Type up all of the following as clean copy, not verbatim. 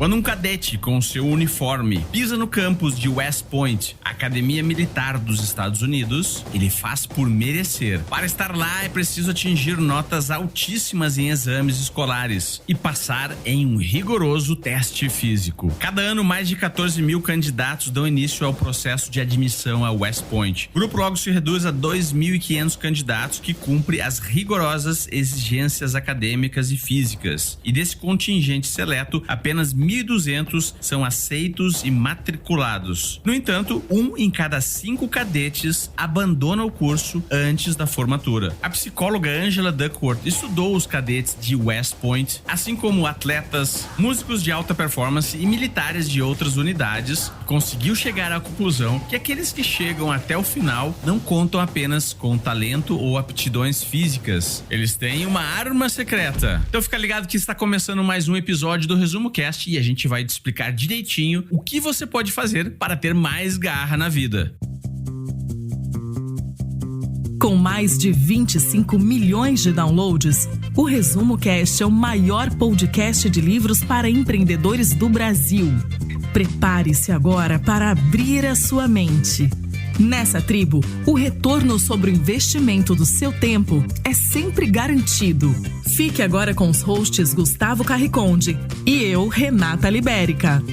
Quando um cadete com seu uniforme pisa no campus de West Point, Academia Militar dos Estados Unidos, ele faz por merecer. Para estar lá é preciso atingir notas altíssimas em exames escolares e passar em um rigoroso teste físico. Cada ano, mais de 14 mil candidatos dão início ao processo de admissão a West Point. O grupo logo se reduz a 2.500 candidatos que cumprem as rigorosas exigências acadêmicas e físicas. E desse contingente seleto, apenas 1.200 são aceitos e matriculados. No entanto, 1 em cada 5 cadetes abandona o curso antes da formatura. A psicóloga Angela Duckworth estudou os cadetes de West Point, assim como atletas, músicos de alta performance e militares de outras unidades, e conseguiu chegar à conclusão que aqueles que chegam até o final não contam apenas com talento ou aptidões físicas. Eles têm uma arma secreta. Então fica ligado que está começando mais um episódio do Resumo Cast e a gente vai te explicar direitinho o que você pode fazer para ter mais garra na vida. Com mais de 25 milhões de downloads, o Resumo Cast é o maior podcast de livros para empreendedores do Brasil. Prepare-se agora para abrir a sua mente. Nessa tribo, o retorno sobre o investimento do seu tempo é sempre garantido. Fique agora com os hosts Gustavo Carriconde e eu, Renata Libérica.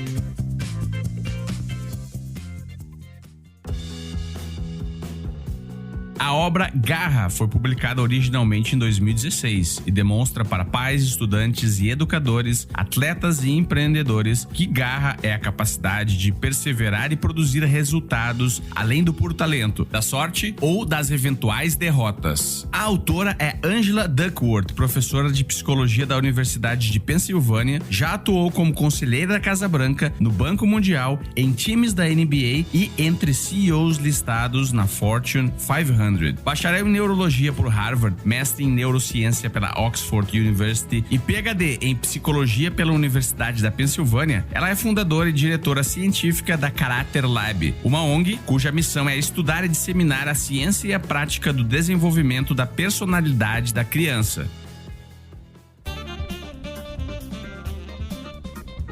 A obra Garra foi publicada originalmente em 2016 e demonstra para pais, estudantes e educadores, atletas e empreendedores que garra é a capacidade de perseverar e produzir resultados além do puro talento, da sorte ou das eventuais derrotas. A autora é Angela Duckworth, professora de psicologia da Universidade de Pensilvânia, já atuou como conselheira da Casa Branca, no Banco Mundial, em times da NBA e entre CEOs listados na Fortune 500. Bacharel em Neurologia por Harvard, mestre em Neurociência pela Oxford University e PhD em Psicologia pela Universidade da Pensilvânia, ela é fundadora e diretora científica da Character Lab, uma ONG cuja missão é estudar e disseminar a ciência e a prática do desenvolvimento da personalidade da criança.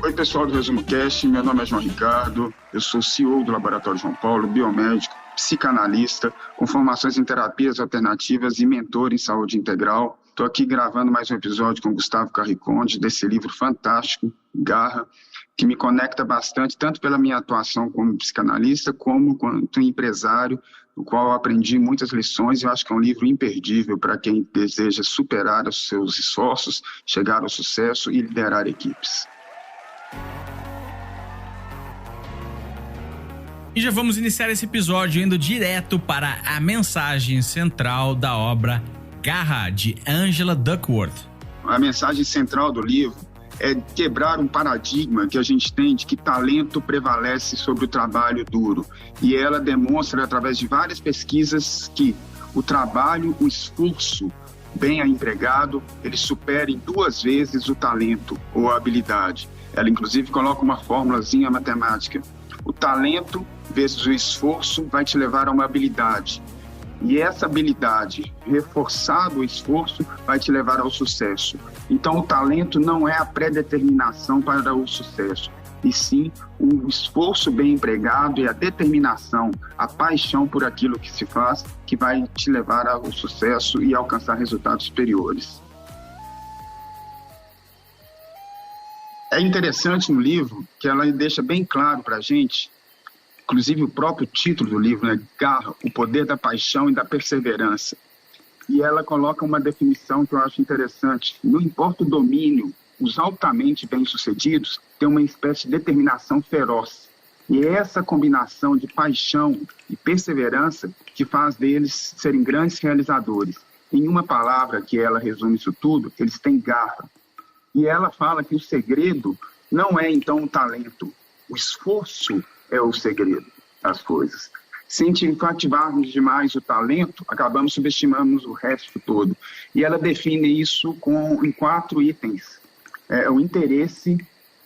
Oi pessoal do Resumo Cast, meu nome é João Ricardo, eu sou CEO do Laboratório João Paulo, biomédico, psicanalista, com formações em terapias alternativas e mentor em saúde integral. Estou aqui gravando mais um episódio com Gustavo Carriconde, desse livro fantástico, Garra, que me conecta bastante, tanto pela minha atuação como psicanalista, como quanto empresário, do qual eu aprendi muitas lições. Eu acho que é um livro imperdível para quem deseja superar os seus esforços, chegar ao sucesso e liderar equipes. E já vamos iniciar esse episódio indo direto para a mensagem central da obra Garra, de Angela Duckworth. A mensagem central do livro é quebrar um paradigma que a gente tem de que talento prevalece sobre o trabalho duro. E ela demonstra, através de várias pesquisas, que o trabalho, o esforço bem empregado, ele supera em 2 vezes o talento ou a habilidade. Ela, inclusive, coloca uma formulazinha matemática. O talento vezes o esforço vai te levar a uma habilidade. E essa habilidade, reforçado o esforço, vai te levar ao sucesso. Então, o talento não é a predeterminação para o sucesso, e sim o esforço bem empregado e a determinação, a paixão por aquilo que se faz, que vai te levar ao sucesso e alcançar resultados superiores. É interessante no livro que ela deixa bem claro para a gente, inclusive o próprio título do livro, né? Garra, o poder da paixão e da perseverança. E ela coloca uma definição que eu acho interessante. Não importa o domínio, os altamente bem-sucedidos têm uma espécie de determinação feroz. E é essa combinação de paixão e perseverança que faz deles serem grandes realizadores. Em uma palavra que ela resume isso tudo, eles têm garra. E ela fala que o segredo não é, então, o talento. O esforço é o segredo das coisas. Se incentivarmos demais o talento, acabamos subestimando o resto todo. E ela define isso em 4 itens. O interesse,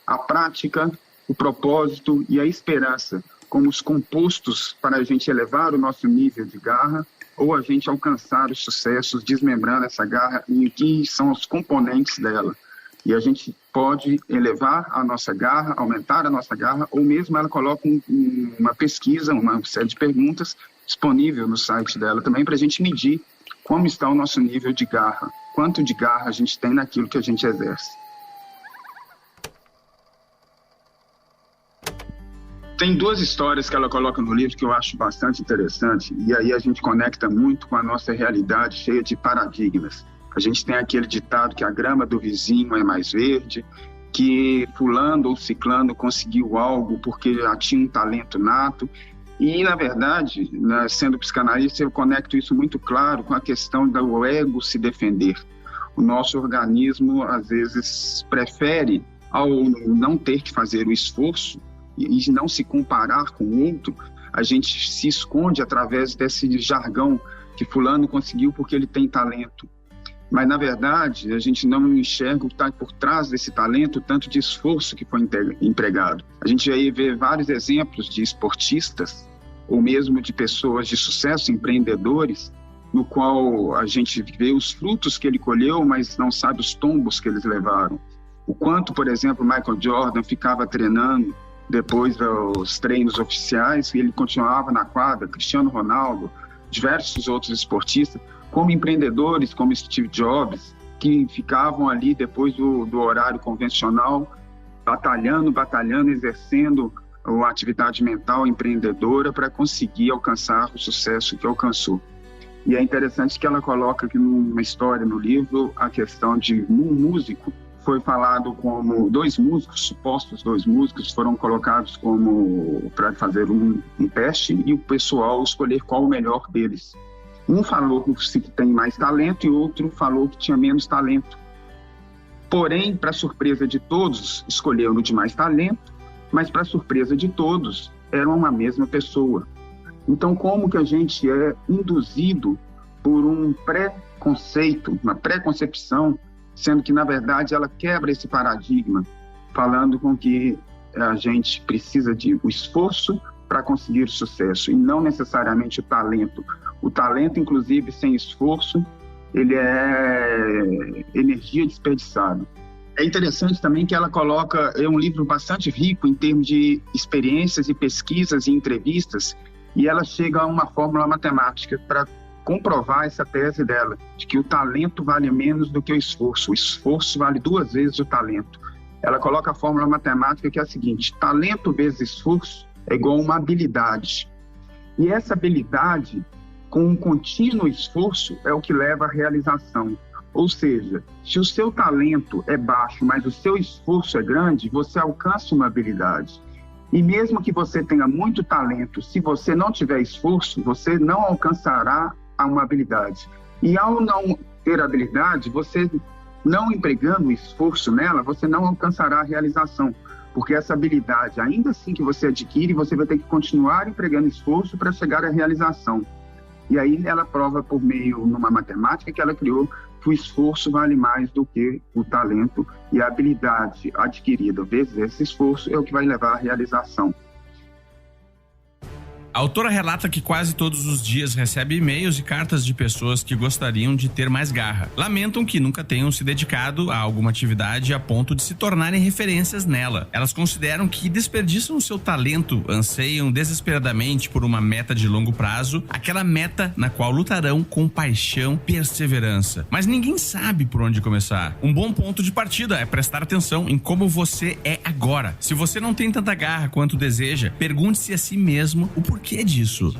a prática, o propósito e a esperança, como os compostos para a gente elevar o nosso nível de garra ou a gente alcançar os sucessos, desmembrando essa garra em que são os componentes dela. E a gente pode elevar a nossa garra, aumentar a nossa garra, ou mesmo ela coloca uma pesquisa, uma série de perguntas disponível no site dela também para a gente medir como está o nosso nível de garra, quanto de garra a gente tem naquilo que a gente exerce. Tem 2 histórias que ela coloca no livro que eu acho bastante interessante, e aí a gente conecta muito com a nossa realidade cheia de paradigmas. A gente tem aquele ditado que a grama do vizinho é mais verde, que fulano ou ciclano conseguiu algo porque já tinha um talento nato. E, na verdade, sendo psicanalista, eu conecto isso muito claro com a questão do ego se defender. O nosso organismo, às vezes, prefere, ao não ter que fazer o esforço e não se comparar com o outro, a gente se esconde através desse jargão que fulano conseguiu porque ele tem talento. Mas, na verdade, a gente não enxerga o que está por trás desse talento, tanto de esforço que foi empregado. A gente aí vê vários exemplos de esportistas, ou mesmo de pessoas de sucesso, empreendedores, no qual a gente vê os frutos que ele colheu, mas não sabe os tombos que eles levaram. O quanto, por exemplo, Michael Jordan ficava treinando depois dos treinos oficiais, e ele continuava na quadra, Cristiano Ronaldo, diversos outros esportistas, como empreendedores, como Steve Jobs, que ficavam ali depois do horário convencional, batalhando, exercendo a atividade mental empreendedora para conseguir alcançar o sucesso que alcançou. E é interessante que ela coloca aqui numa história no livro a questão de um músico. Foi falado como 2 músicos, supostos 2 músicos, foram colocados como para fazer um teste e o pessoal escolher qual o melhor deles. Um falou que tem mais talento e outro falou que tinha menos talento. Porém, para surpresa de todos, escolheram o de mais talento, mas para surpresa de todos, eram uma mesma pessoa. Então, como que a gente é induzido por um preconceito, uma preconcepção, sendo que, na verdade, ela quebra esse paradigma, falando com que a gente precisa de o esforço para conseguir sucesso e não necessariamente o talento. O talento, inclusive, sem esforço, ele é energia desperdiçada. É interessante também que ela coloca, é um livro bastante rico em termos de experiências e pesquisas e entrevistas, e ela chega a uma fórmula matemática para comprovar essa tese dela, de que o talento vale menos do que o esforço vale 2 vezes o talento. Ela coloca a fórmula matemática que é a seguinte: talento vezes esforço é igual a uma habilidade. E essa habilidade, com um contínuo esforço, é o que leva à realização. Ou seja, se o seu talento é baixo, mas o seu esforço é grande, você alcança uma habilidade. E mesmo que você tenha muito talento, se você não tiver esforço, você não alcançará uma habilidade. E ao não ter habilidade, você não empregando esforço nela, você não alcançará a realização. Porque essa habilidade, ainda assim que você adquire, você vai ter que continuar empregando esforço para chegar à realização. E aí ela prova por meio, numa matemática que ela criou, que o esforço vale mais do que o talento, e a habilidade adquirida vezes esse esforço é o que vai levar à realização. A autora relata que quase todos os dias recebe e-mails e cartas de pessoas que gostariam de ter mais garra. Lamentam que nunca tenham se dedicado a alguma atividade a ponto de se tornarem referências nela. Elas consideram que desperdiçam o seu talento, anseiam desesperadamente por uma meta de longo prazo, aquela meta na qual lutarão com paixão e perseverança. Mas ninguém sabe por onde começar. Um bom ponto de partida é prestar atenção em como você é agora. Se você não tem tanta garra quanto deseja, pergunte-se a si mesmo o porquê disso.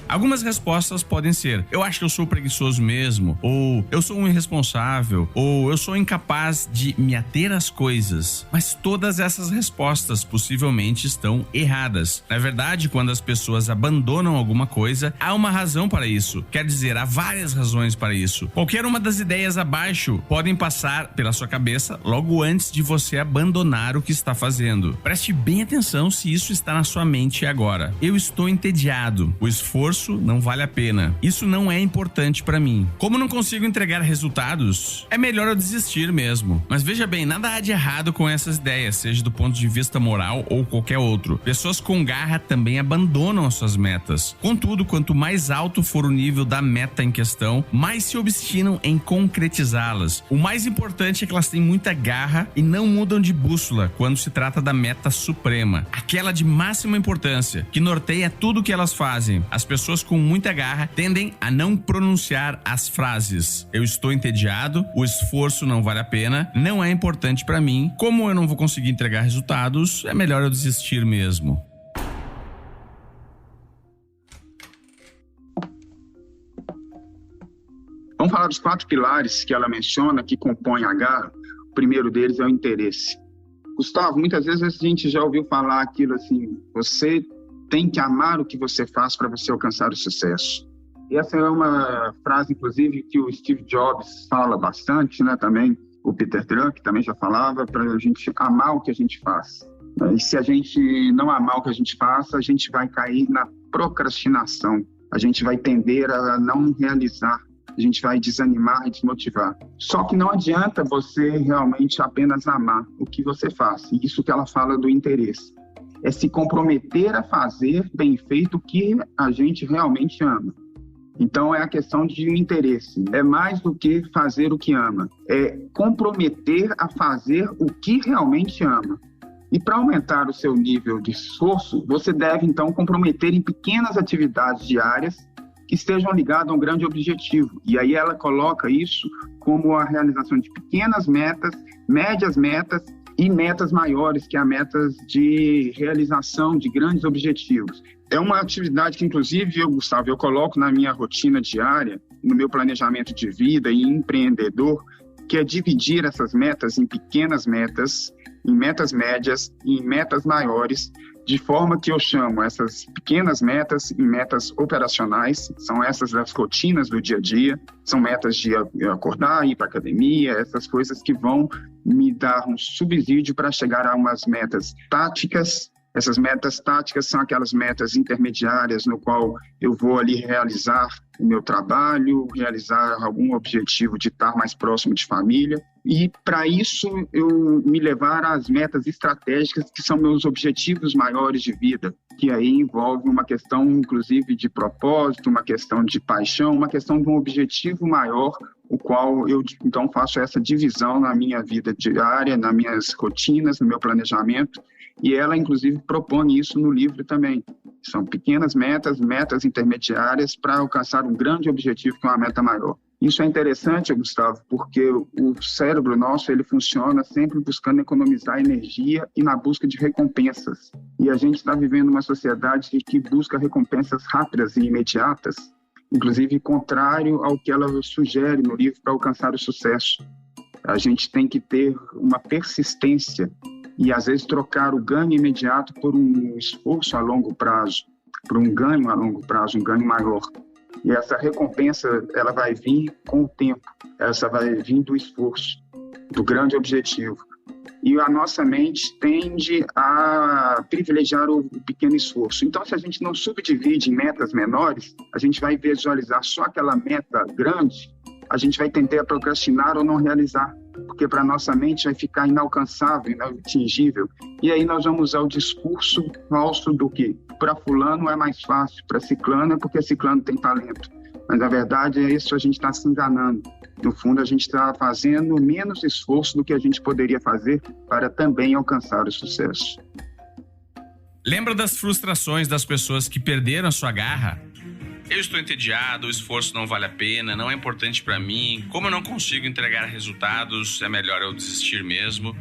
Algumas respostas podem ser: eu acho que eu sou preguiçoso mesmo, ou eu sou um irresponsável, ou eu sou incapaz de me ater às coisas. Mas todas essas respostas possivelmente estão erradas. Na verdade, quando as pessoas abandonam alguma coisa, há uma razão para isso. Quer dizer, há várias razões para isso. Qualquer uma das ideias abaixo podem passar pela sua cabeça logo antes de você abandonar o que está fazendo. Preste bem atenção se isso está na sua mente agora. Eu estou entediado. O esforço esforço não vale a pena. Isso não é importante pra mim. Como não consigo entregar resultados, é melhor eu desistir mesmo. Mas veja bem, nada há de errado com essas ideias, seja do ponto de vista moral ou qualquer outro. Pessoas com garra também abandonam as suas metas. Contudo, quanto mais alto for o nível da meta em questão, mais se obstinam em concretizá-las. O mais importante é que elas têm muita garra e não mudam de bússola quando se trata da meta suprema, aquela de máxima importância, que norteia tudo o que elas fazem. As pessoas com muita garra tendem a não pronunciar as frases: eu estou entediado, o esforço não vale a pena, não é importante pra mim, como eu não vou conseguir entregar resultados, é melhor eu desistir mesmo. Vamos falar dos 4 pilares que ela menciona que compõem a garra. O primeiro deles é o interesse. Gustavo, muitas vezes a gente já ouviu falar aquilo assim: você tem que amar o que você faz para você alcançar o sucesso. E essa é uma frase, inclusive, que o Steve Jobs fala bastante, né? Também o Peter Drucker também já falava, para a gente amar o que a gente faz. E se a gente não amar o que a gente faz, a gente vai cair na procrastinação. A gente vai tender a não realizar. A gente vai desanimar e desmotivar. Só que não adianta você realmente apenas amar o que você faz. E isso que ela fala do interesse. É se comprometer a fazer bem feito o que a gente realmente ama. Então é a questão de interesse. É mais do que fazer o que ama. É comprometer a fazer o que realmente ama. E para aumentar o seu nível de esforço, você deve então comprometer em pequenas atividades diárias que estejam ligadas a um grande objetivo. E aí ela coloca isso como a realização de pequenas metas, médias metas e metas maiores, que é a metas de realização de grandes objetivos. É uma atividade que, inclusive, Gustavo, eu coloco na minha rotina diária, no meu planejamento de vida e empreendedor, que é dividir essas metas em pequenas metas, em metas médias e em metas maiores, de forma que eu chamo essas pequenas metas em metas operacionais, são essas das rotinas do dia a dia, são metas de acordar, ir para a academia, essas coisas que vão me dar um subsídio para chegar a umas metas táticas. Essas metas táticas são aquelas metas intermediárias no qual eu vou ali realizar o meu trabalho, realizar algum objetivo de estar mais próximo de família. E para isso eu me levar às metas estratégicas, que são meus objetivos maiores de vida, que aí envolve uma questão inclusive de propósito, uma questão de paixão, uma questão de um objetivo maior, o qual eu então faço essa divisão na minha vida diária, nas minhas rotinas, no meu planejamento. E ela, inclusive, propõe isso no livro também. São pequenas metas, metas intermediárias para alcançar um grande objetivo, que é uma meta maior. Isso é interessante, Gustavo, porque o cérebro nosso ele funciona sempre buscando economizar energia e na busca de recompensas. E a gente está vivendo uma sociedade que busca recompensas rápidas e imediatas, inclusive contrário ao que ela sugere no livro para alcançar o sucesso. A gente tem que ter uma persistência e, às vezes, trocar o ganho imediato por um esforço a longo prazo, por um ganho a longo prazo, um ganho maior. E essa recompensa, ela vai vir com o tempo, essa vai vir do esforço, do grande objetivo. E a nossa mente tende a privilegiar o pequeno esforço. Então, se a gente não subdivide em metas menores, a gente vai visualizar só aquela meta grande, a gente vai tentar procrastinar ou não realizar, porque para nossa mente vai ficar inalcançável, inatingível. E aí nós vamos usar o discurso falso do que para fulano é mais fácil, para ciclano é porque ciclano tem talento. Mas na verdade é isso, a gente está se enganando. No fundo, a gente está fazendo menos esforço do que a gente poderia fazer para também alcançar o sucesso. Lembra das frustrações das pessoas que perderam a sua garra? Eu estou entediado, o esforço não vale a pena, não é importante para mim, como eu não consigo entregar resultados, é melhor eu desistir mesmo.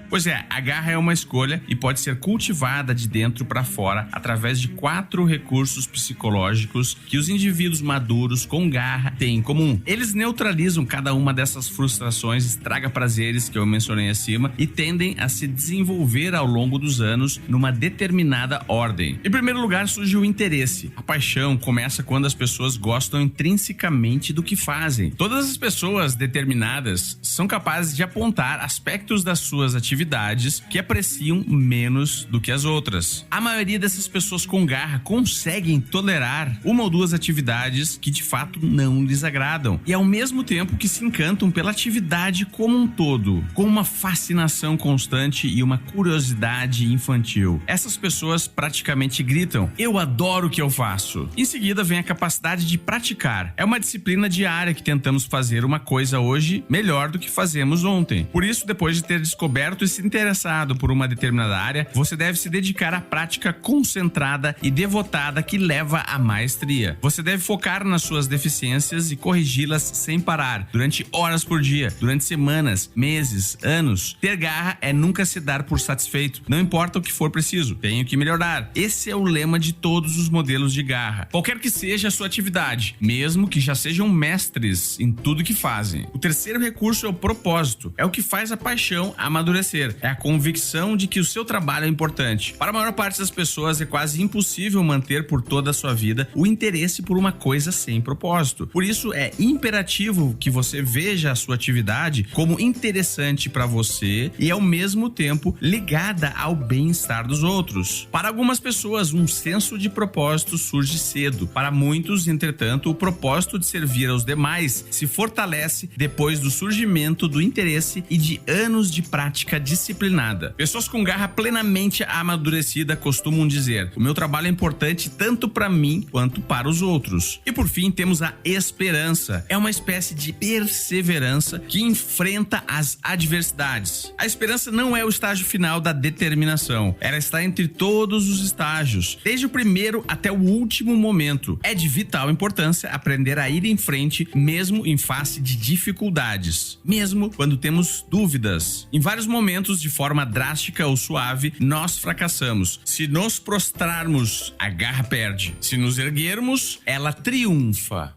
Pois é, a garra é uma escolha e pode ser cultivada de dentro para fora através de 4 recursos psicológicos que os indivíduos maduros com garra têm em comum. Eles neutralizam cada uma dessas frustrações, estraga prazeres que eu mencionei acima e tendem a se desenvolver ao longo dos anos numa determinada ordem. Em primeiro lugar, surge o interesse. A paixão começa quando as pessoas gostam intrinsecamente do que fazem. Todas as pessoas determinadas são capazes de apontar aspectos das suas atividades atividades que apreciam menos do que as outras. A maioria dessas pessoas com garra conseguem tolerar uma ou duas atividades que de fato não lhes agradam e ao mesmo tempo que se encantam pela atividade como um todo, com uma fascinação constante e uma curiosidade infantil. Essas pessoas praticamente gritam: "Eu adoro o que eu faço". Em seguida vem a capacidade de praticar. É uma disciplina diária que tentamos fazer uma coisa hoje melhor do que fazemos ontem. Por isso, depois de ter descoberto e se interessado por uma determinada área, você deve se dedicar à prática concentrada e devotada que leva à maestria. Você deve focar nas suas deficiências e corrigi-las sem parar, durante horas por dia, durante semanas, meses, anos. Ter garra é nunca se dar por satisfeito. Não importa o que for preciso, tenho que melhorar. Esse é o lema de todos os modelos de garra. Qualquer que seja a sua atividade, mesmo que já sejam mestres em tudo que fazem. O terceiro recurso é o propósito. É o que faz a paixão amadurecer. É a convicção de que o seu trabalho é importante. Para a maior parte das pessoas é quase impossível manter por toda a sua vida o interesse por uma coisa sem propósito. Por isso é imperativo que você veja a sua atividade como interessante para você e ao mesmo tempo ligada ao bem-estar dos outros. Para algumas pessoas, um senso de propósito surge cedo. Para muitos, entretanto, o propósito de servir aos demais se fortalece depois do surgimento do interesse e de anos de prática disciplinada. Pessoas com garra plenamente amadurecida costumam dizer: "O meu trabalho é importante tanto para mim quanto para os outros". E por fim, temos a esperança. É uma espécie de perseverança que enfrenta as adversidades. A esperança não é o estágio final da determinação. Ela está entre todos os estágios, desde o primeiro até o último momento. É de vital importância aprender a ir em frente, mesmo em face de dificuldades, mesmo quando temos dúvidas. Em vários momentos, de forma drástica ou suave, nós fracassamos. Se nos prostrarmos, a garra perde. Se nos erguermos, ela triunfa.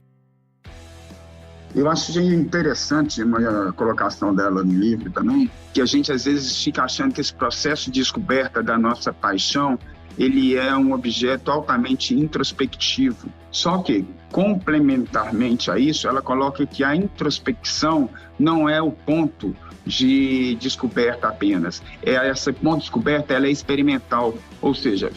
Eu acho interessante a colocação dela no livro também, que a gente às vezes fica achando que esse processo de descoberta da nossa paixão, ele é um objeto altamente introspectivo. Só que, complementarmente a isso, ela coloca que a introspecção não é o ponto de descoberta apenas. Essa ponto de descoberta, ela é experimental, ou seja,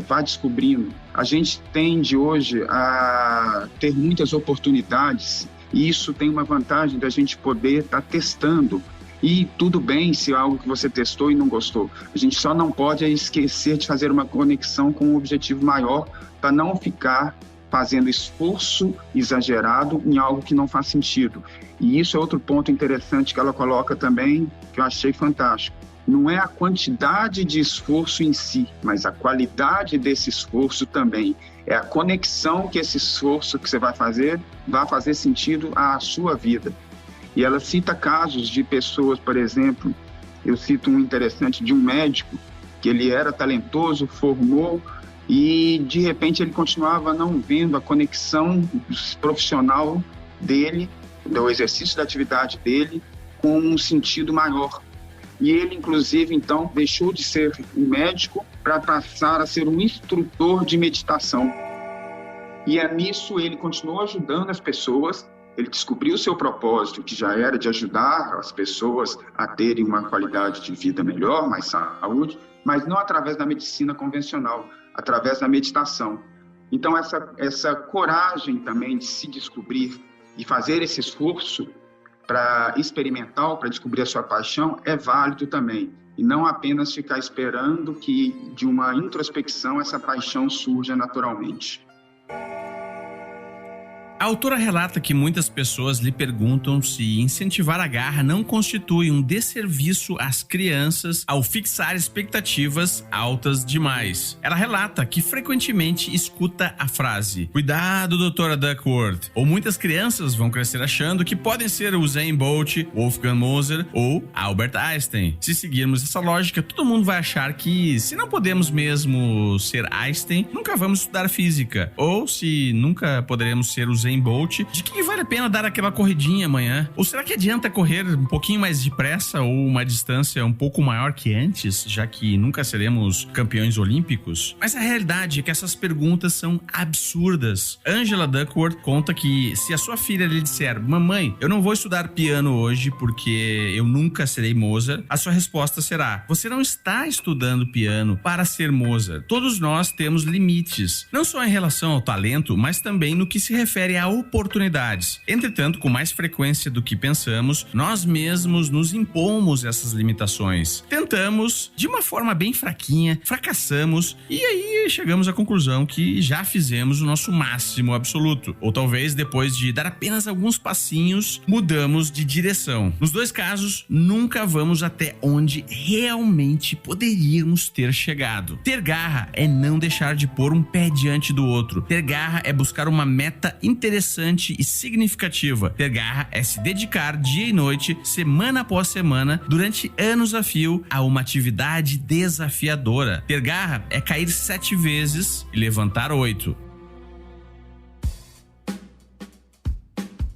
vá descobrindo. A gente tende hoje a ter muitas oportunidades e isso tem uma vantagem da gente poder estar testando. E tudo bem se é algo que você testou e não gostou. A gente só não pode esquecer de fazer uma conexão com um objetivo maior para não ficar fazendo esforço exagerado em algo que não faz sentido. E isso é outro ponto interessante que ela coloca também, que eu achei fantástico. Não é a quantidade de esforço em si, mas a qualidade desse esforço também. É a conexão que esse esforço que você vai fazer sentido à sua vida. E ela cita casos de pessoas, por exemplo, eu cito um interessante de um médico, que ele era talentoso, formou, e de repente ele continuava não vendo a conexão profissional dele, do exercício da atividade dele, com um sentido maior. E ele, inclusive, então, deixou de ser um médico para passar a ser um instrutor de meditação. E é nisso ele continuou ajudando as pessoas. Ele descobriu o seu propósito, que já era de ajudar as pessoas a terem uma qualidade de vida melhor, mais saúde, mas não através da medicina convencional, através da meditação. Então, essa coragem também de se descobrir e fazer esse esforço para experimentar, para descobrir a sua paixão, é válido também. E não apenas ficar esperando que de uma introspecção essa paixão surja naturalmente. A autora relata que muitas pessoas lhe perguntam se incentivar a garra não constitui um desserviço às crianças ao fixar expectativas altas demais. Ela relata que frequentemente escuta a frase: "Cuidado, doutora Duckworth", ou muitas crianças vão crescer achando que podem ser o Usain Bolt, Wolfgang Moser ou Albert Einstein. Se seguirmos essa lógica, todo mundo vai achar que se não podemos mesmo ser Einstein, nunca vamos estudar física, ou se nunca poderemos ser Usain Usain Bolt de que vale a pena dar aquela corridinha amanhã? Ou será que adianta correr um pouquinho mais depressa ou uma distância um pouco maior que antes, já que nunca seremos campeões olímpicos? Mas a realidade é que essas perguntas são absurdas. Angela Duckworth conta que se a sua filha lhe disser: mamãe, eu não vou estudar piano hoje porque eu nunca serei Mozart, a sua resposta será: você não está estudando piano para ser Mozart. Todos nós temos limites, não só em relação ao talento, mas também no que se refere a oportunidades. Entretanto, com mais frequência do que pensamos, nós mesmos nos impomos essas limitações. Tentamos, de uma forma bem fraquinha, fracassamos e aí chegamos à conclusão que já fizemos o nosso máximo absoluto. Ou talvez, depois de dar apenas alguns passinhos, mudamos de direção. Nos dois casos, nunca vamos até onde realmente poderíamos ter chegado. Ter garra é não deixar de pôr um pé diante do outro. Ter garra é buscar uma meta interessante e significativa. Ter garra é se dedicar dia e noite, semana após semana, durante anos a fio, a uma atividade desafiadora. Ter garra é cair 7 vezes e levantar 8.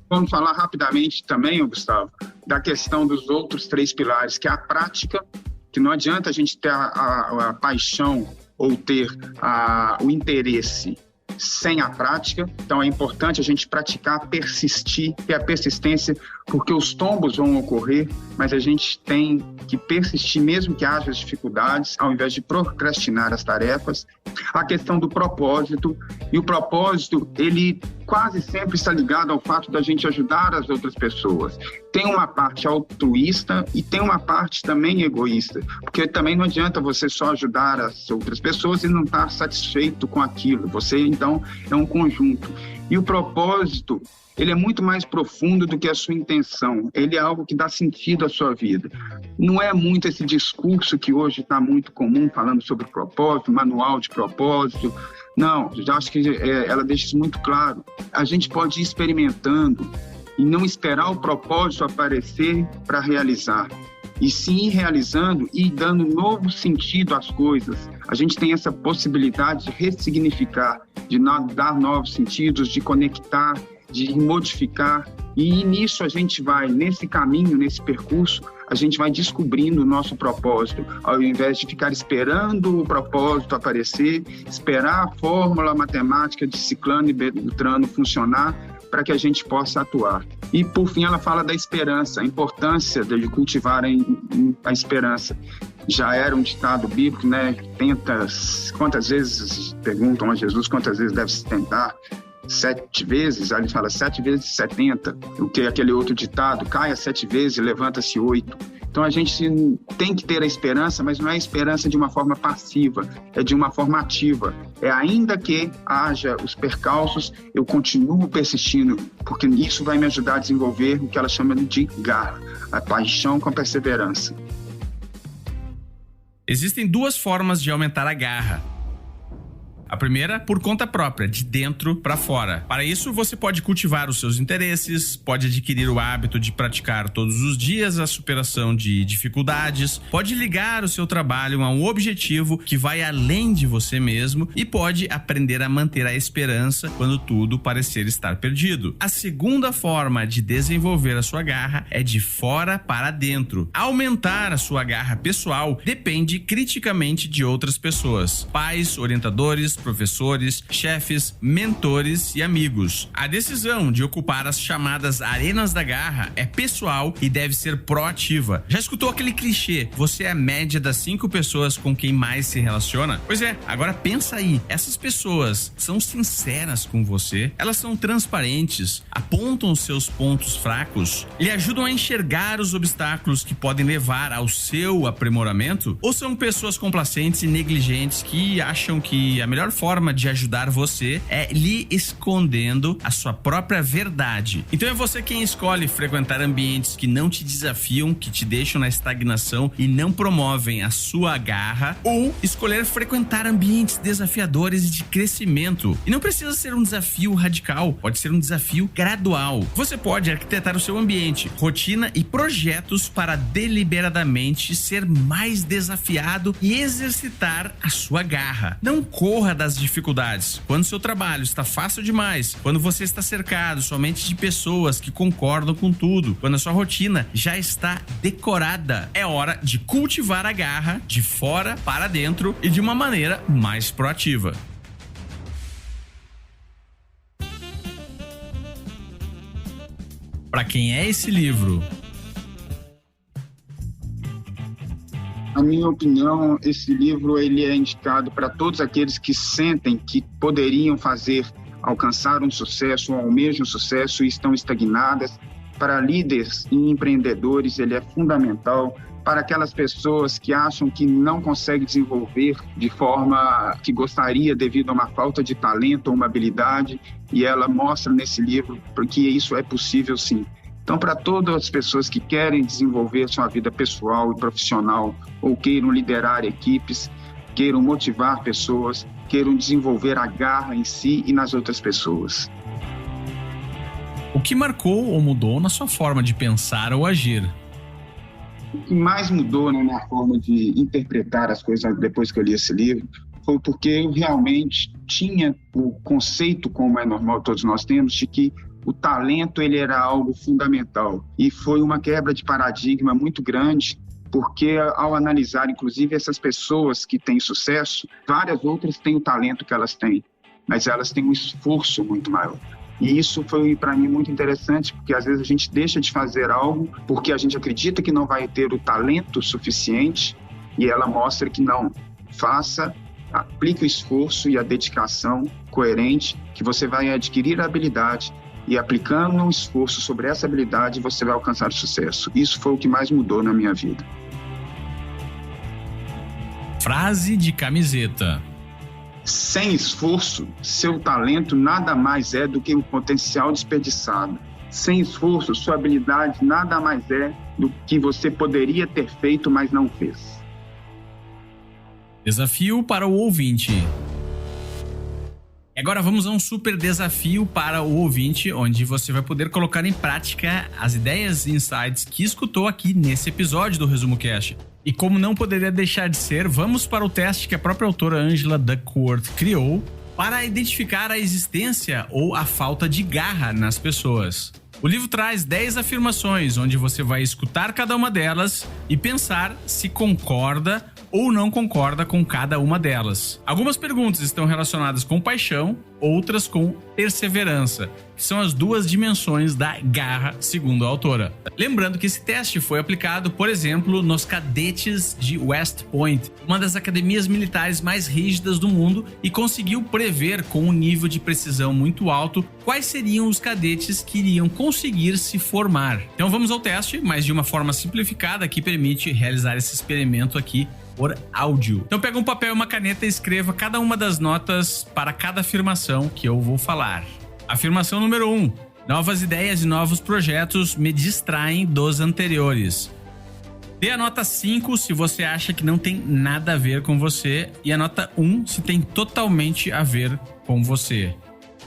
Vamos falar rapidamente também, Gustavo, da questão dos outros 3 pilares, que é a prática, que não adianta a gente ter a paixão ou ter o interesse sem a prática. Então é importante a gente praticar, persistir, ter a persistência, porque os tombos vão ocorrer, mas a gente tem que persistir mesmo que haja dificuldades, ao invés de procrastinar as tarefas. A questão do propósito, e o propósito, ele quase sempre está ligado ao fato da gente ajudar as outras pessoas. Tem uma parte altruísta e tem uma parte também egoísta, porque também não adianta você só ajudar as outras pessoas e não estar satisfeito com aquilo. Você, então, é um conjunto. E o propósito, ele é muito mais profundo do que a sua intenção. Ele é algo que dá sentido à sua vida. Não é muito esse discurso que hoje está muito comum, falando sobre propósito, manual de propósito. Não, já acho que ela deixa isso muito claro. A gente pode ir experimentando e não esperar o propósito aparecer para realizar. E sim ir realizando e dando novo sentido às coisas. A gente tem essa possibilidade de ressignificar, de dar novos sentidos, de conectar, de modificar. E nisso a gente vai, nesse caminho, nesse percurso, a gente vai descobrindo o nosso propósito, ao invés de ficar esperando o propósito aparecer, esperar a fórmula matemática de Ciclano e Beltrano funcionar para que a gente possa atuar. E, por fim, ela fala da esperança, a importância de cultivar a esperança. Já era um ditado bíblico, né? Quantas vezes perguntam a Jesus quantas vezes deve se tentar? 7 vezes, aí ele fala 7 vezes 70, o que é aquele outro ditado, caia 7 vezes e levanta-se 8. Então a gente tem que ter a esperança, mas não é a esperança de uma forma passiva, é de uma forma ativa. É ainda que haja os percalços, eu continuo persistindo, porque isso vai me ajudar a desenvolver o que ela chama de garra, a paixão com a perseverança. Existem 2 formas de aumentar a garra. A primeira, por conta própria, de dentro para fora. Para isso, você pode cultivar os seus interesses, pode adquirir o hábito de praticar todos os dias a superação de dificuldades, pode ligar o seu trabalho a um objetivo que vai além de você mesmo e pode aprender a manter a esperança quando tudo parecer estar perdido. A segunda forma de desenvolver a sua garra é de fora para dentro. Aumentar a sua garra pessoal depende criticamente de outras pessoas, pais, orientadores, professores, chefes, mentores e amigos. A decisão de ocupar as chamadas arenas da garra é pessoal e deve ser proativa. Já escutou aquele clichê? Você é a média das 5 pessoas com quem mais se relaciona? Pois é, agora pensa aí. Essas pessoas são sinceras com você? Elas são transparentes? Apontam os seus pontos fracos? Lhe ajudam a enxergar os obstáculos que podem levar ao seu aprimoramento? Ou são pessoas complacentes e negligentes que acham que a melhor forma de ajudar você é lhe escondendo a sua própria verdade? Então é você quem escolhe frequentar ambientes que não te desafiam, que te deixam na estagnação e não promovem a sua garra, ou escolher frequentar ambientes desafiadores e de crescimento. E não precisa ser um desafio radical, pode ser um desafio gradual. Você pode arquitetar o seu ambiente, rotina e projetos para deliberadamente ser mais desafiado e exercitar a sua garra. Não corra das dificuldades, quando seu trabalho está fácil demais, quando você está cercado somente de pessoas que concordam com tudo, quando a sua rotina já está decorada, é hora de cultivar a garra de fora para dentro e de uma maneira mais proativa. Para quem é esse livro? Na minha opinião, esse livro ele é indicado para todos aqueles que sentem que poderiam alcançar um sucesso ou almejam sucesso e estão estagnadas. Para líderes e empreendedores, ele é fundamental. Para aquelas pessoas que acham que não conseguem desenvolver de forma que gostaria devido a uma falta de talento ou uma habilidade, e ela mostra nesse livro porque isso é possível sim. Então, para todas as pessoas que querem desenvolver sua vida pessoal e profissional, ou queiram liderar equipes, queiram motivar pessoas, queiram desenvolver a garra em si e nas outras pessoas. O que marcou ou mudou na sua forma de pensar ou agir? O que mais mudou na minha forma de interpretar as coisas depois que eu li esse livro foi porque eu realmente tinha o conceito, como é normal todos nós temos, de que o talento ele era algo fundamental. E foi uma quebra de paradigma muito grande, porque ao analisar, inclusive, essas pessoas que têm sucesso, várias outras têm o talento que elas têm, mas elas têm um esforço muito maior. E isso foi, para mim, muito interessante, porque às vezes a gente deixa de fazer algo porque a gente acredita que não vai ter o talento suficiente, e ela mostra que não. Faça, aplique o esforço e a dedicação coerente, que você vai adquirir a habilidade, e aplicando um esforço sobre essa habilidade, você vai alcançar o sucesso. Isso foi o que mais mudou na minha vida. Frase de camiseta. Sem esforço, seu talento nada mais é do que um potencial desperdiçado. Sem esforço, sua habilidade nada mais é do que você poderia ter feito, mas não fez. Desafio para o ouvinte. Agora vamos a um super desafio para o ouvinte, onde você vai poder colocar em prática as ideias e insights que escutou aqui nesse episódio do Resumo Cast. E como não poderia deixar de ser, vamos para o teste que a própria autora Angela Duckworth criou para identificar a existência ou a falta de garra nas pessoas. O livro traz 10 afirmações, onde você vai escutar cada uma delas e pensar se concorda ou não concorda com cada uma delas. Algumas perguntas estão relacionadas com paixão, outras com perseverança, que são as duas dimensões da garra, segundo a autora. Lembrando que esse teste foi aplicado, por exemplo, nos cadetes de West Point, uma das academias militares mais rígidas do mundo, e conseguiu prever com um nível de precisão muito alto quais seriam os cadetes que iriam conseguir se formar. Então vamos ao teste, mas de uma forma simplificada que permite realizar esse experimento aqui por áudio. Então pega um papel e uma caneta e escreva cada uma das notas para cada afirmação que eu vou falar. Afirmação número 1. Novas ideias e novos projetos me distraem dos anteriores. Dê a nota 5 se você acha que não tem nada a ver com você e a nota 1 se tem totalmente a ver com você.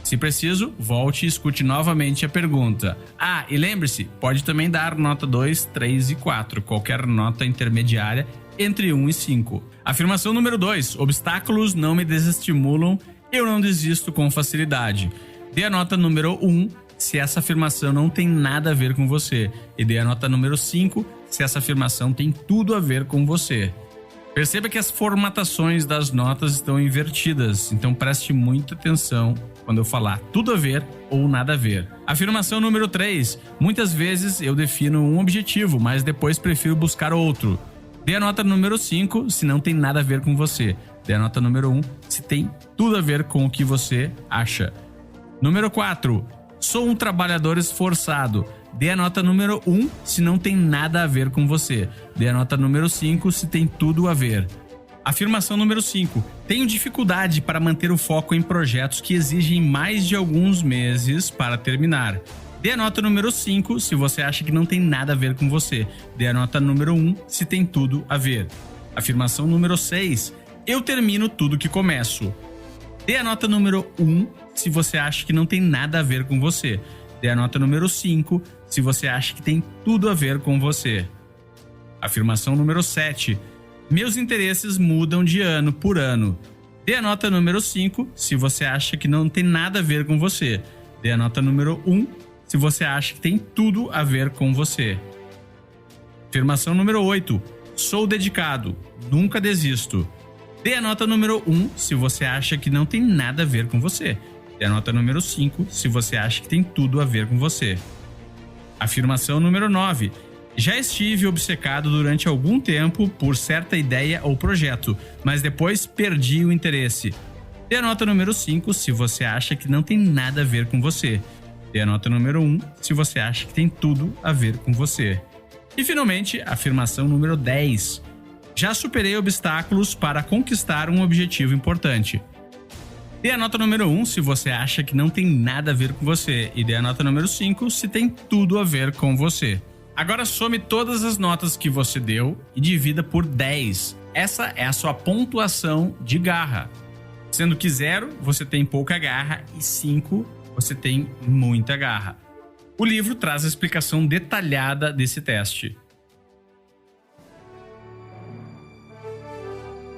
Se preciso, volte e escute novamente a pergunta. Ah, e lembre-se, pode também dar nota 2, 3 e 4, qualquer nota intermediária entre 1 e 5. Afirmação número 2. Obstáculos não me desestimulam, eu não desisto com facilidade. Dê a nota número 1 se essa afirmação não tem nada a ver com você. E dê a nota número 5 se essa afirmação tem tudo a ver com você. Perceba que as formatações das notas estão invertidas, então preste muita atenção quando eu falar tudo a ver ou nada a ver. Afirmação número 3. Muitas vezes eu defino um objetivo, mas depois prefiro buscar outro. Dê a nota número 5 se não tem nada a ver com você. Dê a nota número 1 se tem tudo a ver com o que você acha. Número 4. Sou um trabalhador esforçado. Dê a nota número 1 se não tem nada a ver com você. Dê a nota número 5 se tem tudo a ver. Afirmação número 5. Tenho dificuldade para manter o foco em projetos que exigem mais de alguns meses para terminar. Dê a nota número 5 se você acha que não tem nada a ver com você. Dê a nota número 1 se tem tudo a ver. Afirmação número 6. Eu termino tudo que começo. Dê a nota número 1 se você acha que não tem nada a ver com você. Dê a nota número 5 se você acha que tem tudo a ver com você. Afirmação número 7. Meus interesses mudam de ano por ano. Dê a nota número 5 se você acha que não tem nada a ver com você. Dê a nota número 1 se você acha que tem tudo a ver com você. Afirmação número 8. Sou dedicado, nunca desisto. Dê a nota número 1 se você acha que não tem nada a ver com você. Dê a nota número 5 se você acha que tem tudo a ver com você. Afirmação número 9. Já estive obcecado durante algum tempo por certa ideia ou projeto, mas depois perdi o interesse. Dê a nota número 5 se você acha que não tem nada a ver com você. Dê a nota número 1 se você acha que tem tudo a ver com você. E finalmente, afirmação número 10. Já superei obstáculos para conquistar um objetivo importante. Dê a nota número 1 se você acha que não tem nada a ver com você. E dê a nota número 5 se tem tudo a ver com você. Agora some todas as notas que você deu e divida por 10. Essa é a sua pontuação de garra. Sendo que 0, você tem pouca garra e 5, você tem muita garra. O livro traz a explicação detalhada desse teste.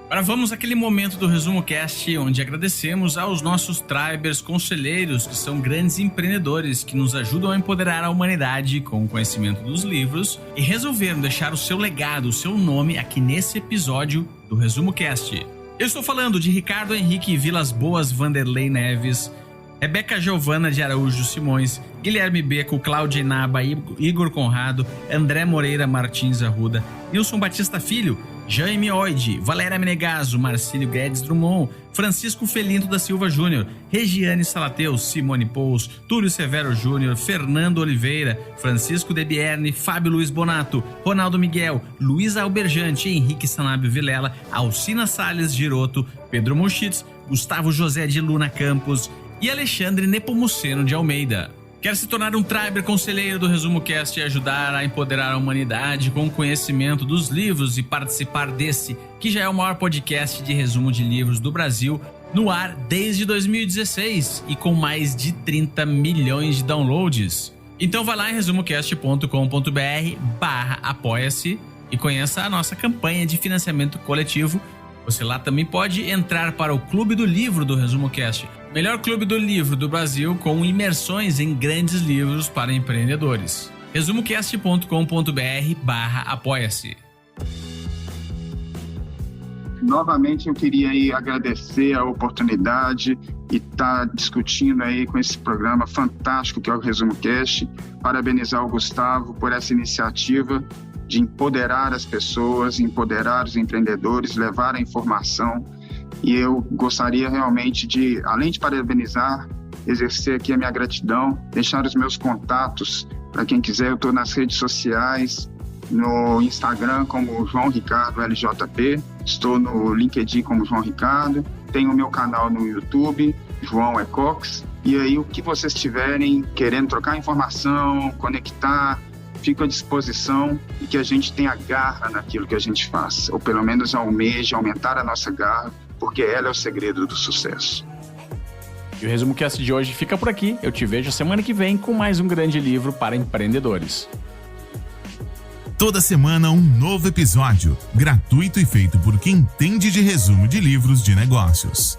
Agora vamos àquele momento do Resumo Cast onde agradecemos aos nossos Tribers conselheiros, que são grandes empreendedores que nos ajudam a empoderar a humanidade com o conhecimento dos livros e resolveram deixar o seu legado, o seu nome aqui nesse episódio do Resumo Cast. Eu estou falando de Ricardo Henrique Vilas Boas Vanderlei Neves, Rebeca Giovana de Araújo Simões, Guilherme Beco, Cláudia Inaba, Igor Conrado, André Moreira Martins Arruda, Nilson Batista Filho, Jaime Oide, Valéria Menegaso, Marcílio Guedes Drummond, Francisco Felinto da Silva Júnior, Regiane Salateus, Simone Pous, Túlio Severo Júnior, Fernando Oliveira, Francisco Debierne, Fábio Luiz Bonato, Ronaldo Miguel, Luiz Alberjante, Henrique Sanabio Vilela, Alcina Salles Giroto, Pedro Muschitz, Gustavo José de Luna Campos e Alexandre Nepomuceno de Almeida. Quer se tornar um Triber conselheiro do Resumo Cast e ajudar a empoderar a humanidade com o conhecimento dos livros e participar desse, que já é o maior podcast de resumo de livros do Brasil, no ar desde 2016 e com mais de 30 milhões de downloads? Então vai lá em resumocast.com.br/apoia-se e conheça a nossa campanha de financiamento coletivo. Você lá também pode entrar para o Clube do Livro do Resumo Cast, melhor clube do livro do Brasil com imersões em grandes livros para empreendedores. resumocast.com.br/apoia-se. Novamente eu queria aí agradecer a oportunidade e estar discutindo aí com esse programa fantástico que é o Resumo Cast. Parabenizar o Gustavo por essa iniciativa de empoderar as pessoas, empoderar os empreendedores, levar a informação. E eu gostaria realmente de, além de parabenizar, exercer aqui a minha gratidão, deixar os meus contatos para quem quiser. Eu estou nas redes sociais, no Instagram como João Ricardo LJP, estou no LinkedIn como João Ricardo, tenho o meu canal no YouTube, João Ecox. E aí o que vocês tiverem querendo trocar informação, conectar, fico à disposição e que a gente tenha garra naquilo que a gente faz, ou pelo menos almeje aumentar a nossa garra, porque ela é o segredo do sucesso. E o Resumo Cast de hoje fica por aqui. Eu te vejo semana que vem com mais um grande livro para empreendedores. Toda semana um novo episódio, gratuito e feito por quem entende de resumo de livros de negócios.